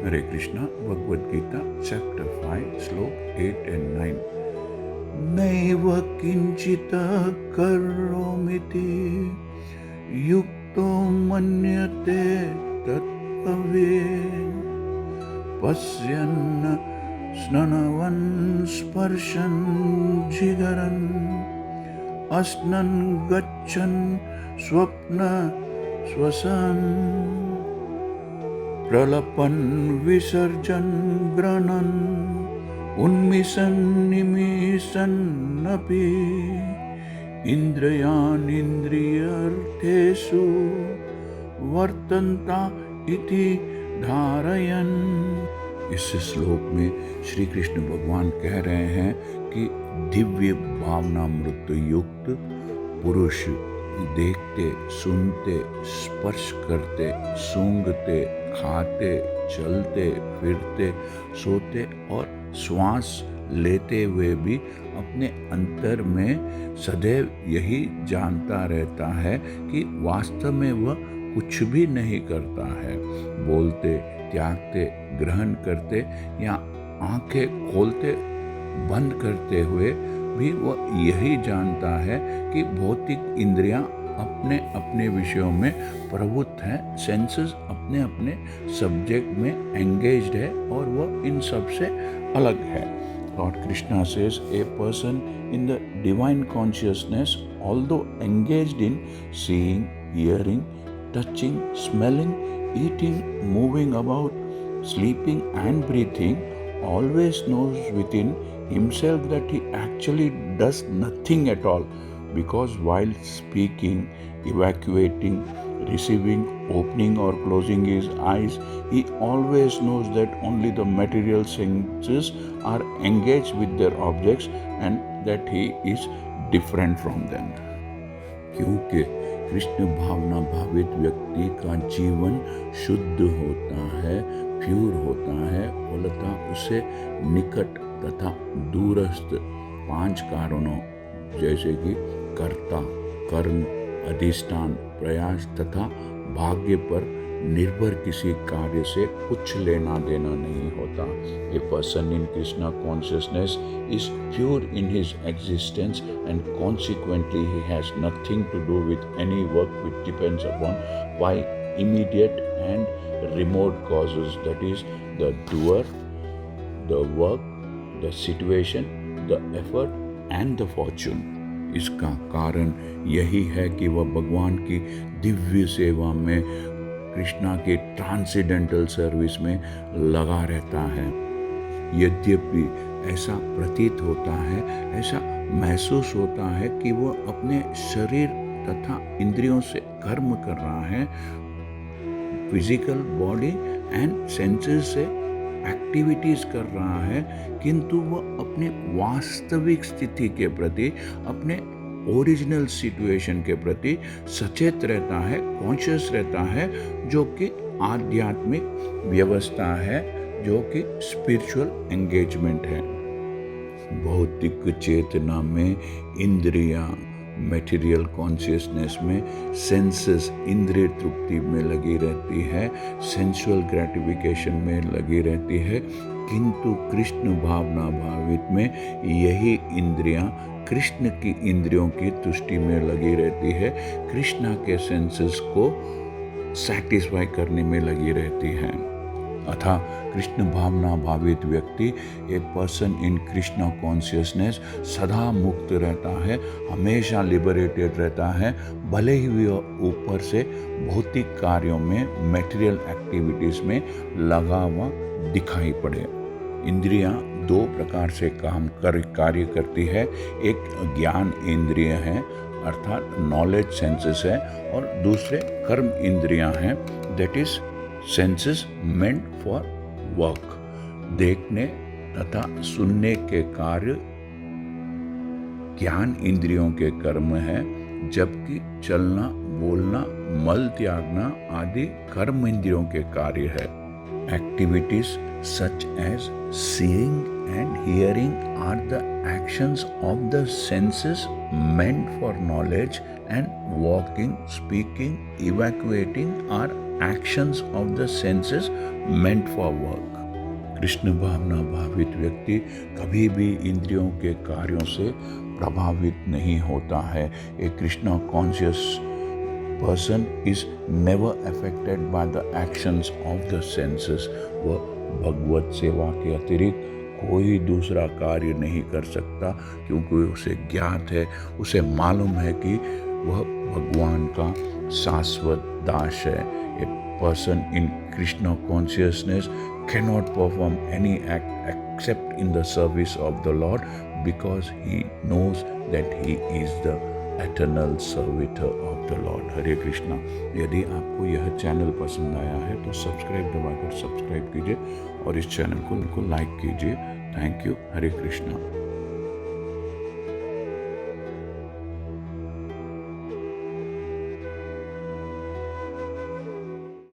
हरे Krishna Bhagavad Gita chapter 5 श्लोक 8 and 9 नैव किंचित करोमीति युक्तो मन्यते तत्त्ववित् पश्यन् स्ननवन् स्पर्शन् जिगरन् अस्नन् गच्छन् स्वप्न स्वसन् प्रलपन् विसर्जन् गृह्णन् उन्मिषन् निमिषन्नपि इन्द्रियाणीन्द्रियार्थेषु वर्तन्ता इति धारयन्। इस श्लोक में श्री कृष्ण भगवान कह रहे हैं कि दिव्य भावनामृत युक्त पुरुष देखते, सुनते, स्पर्श करते, सूंघते, खाते, चलते, फिरते, सोते और श्वास लेते हुए भी अपने अंतर में सदैव यही जानता रहता है कि वास्तव में वह कुछ भी नहीं करता है। बोलते, त्यागते, ग्रहण करते या आंखें खोलते बंद करते हुए भी वह यही जानता है कि भौतिक इंद्रियां अपने अपने विषयों में प्रवृत्त हैं, सेंसेस अपने अपने सब्जेक्ट में एंगेज्ड है और वह इन सब से अलग है। Lord Krishna says a person in the divine consciousness, although engaged in seeing, hearing, touching, smelling, eating, moving about, sleeping and breathing, always knows within himself that he actually does nothing at all, because while speaking, evacuating, receiving, opening or closing his eyes, he always knows that only the material senses are engaged with their objects and that he is different from them. क्योंकि कृष्ण भावना भावित व्यक्ति का जीवन शुद्ध होता है, pure होता है, फलतः उसे निकट तथा दूरस्थ 5 कारणों जैसे कि कर्ता, कर्म, अधिष्ठान, प्रयास तथा भाग्य पर निर्भर किसी कार्य से कुछ लेना देना नहीं होता। A person in Krishna consciousness is pure in his existence and consequently he has nothing to do with any work which depends upon by immediate and remote causes, that is the doer, the work, the situation, the effort and the fortune. इसका कारण यही है कि वह भगवान की दिव्य सेवा में, कृष्णा के ट्रांसेंडेंटल सर्विस में लगा रहता है। यद्यपि ऐसा प्रतीत होता है, ऐसा महसूस होता है कि वह अपने शरीर तथा इंद्रियों से कर्म कर रहा है, फिजिकल बॉडी एंड सेंसेस से एक्टिविटीज कर रहा है, किंतु वह अपनी वास्तविक स्थिति के प्रति, अपने ओरिजिनल सिचुएशन के प्रति सचेत रहता है, कॉन्शियस रहता है, जो कि आध्यात्मिक व्यवस्था है, जो कि स्पिरिचुअल एंगेजमेंट है। भौतिक चेतना में इंद्रियां, मटेरियल कॉन्शियसनेस में सेंसेस इंद्रिय तृप्ति में लगी रहती है, सेंसुअल ग्रेटिफिकेशन में लगी रहती है, किंतु कृष्ण भावना भावित में यही इंद्रियां कृष्ण की इंद्रियों की तुष्टि में लगी रहती है, कृष्णा के सेंसेस को सैटिस्फाई करने में लगी रहती है। अतः कृष्ण भावना भावित व्यक्ति, a person in Krishna consciousness, सदा मुक्त रहता है, हमेशा लिबरेटेड रहता है, भले ही वह ऊपर से भौतिक कार्यों में, मटेरियल एक्टिविटीज में लगा हुआ दिखाई पड़े। इंद्रियां 2 प्रकार से कार्य करती है। एक ज्ञान इंद्रिय है, अर्थात नॉलेज सेंसेस है, और दूसरे कर्म इंद्रियां हैं, that is senses meant for work. देखने तथा सुनने के कार्य ज्ञान इंद्रियों के कर्म है, जबकि चलना, बोलना, मल त्यागना आदि कर्म इंद्रियों के कार्य है। Activities such as seeing and hearing are the actions of the senses meant for knowledge, and walking, speaking, evacuating are actions of the senses meant for work. Krishna भावना भावित व्यक्ति कभी भी इंद्रियों के कार्यों से प्रभावित नहीं होता है. A Krishna conscious person is never affected by the actions of the senses. वह भगवत सेवा के अतिरिक्त कोई दूसरा कार्य नहीं कर सकता, क्योंकि उसे ज्ञात है, उसे मालूम है कि वह भगवान का शाश्वत दास है. A person in Krishna consciousness cannot perform any act except in the service of the Lord, because he knows that he is the eternal servitor of the lord. Hare Krishna. यदि आपको यह चैनल पसंद आया है तो सब्सक्राइब दबाकर सब्सक्राइब कीजिए और इस चैनल को लाइक कीजिए. Thank you. हरे कृष्णा.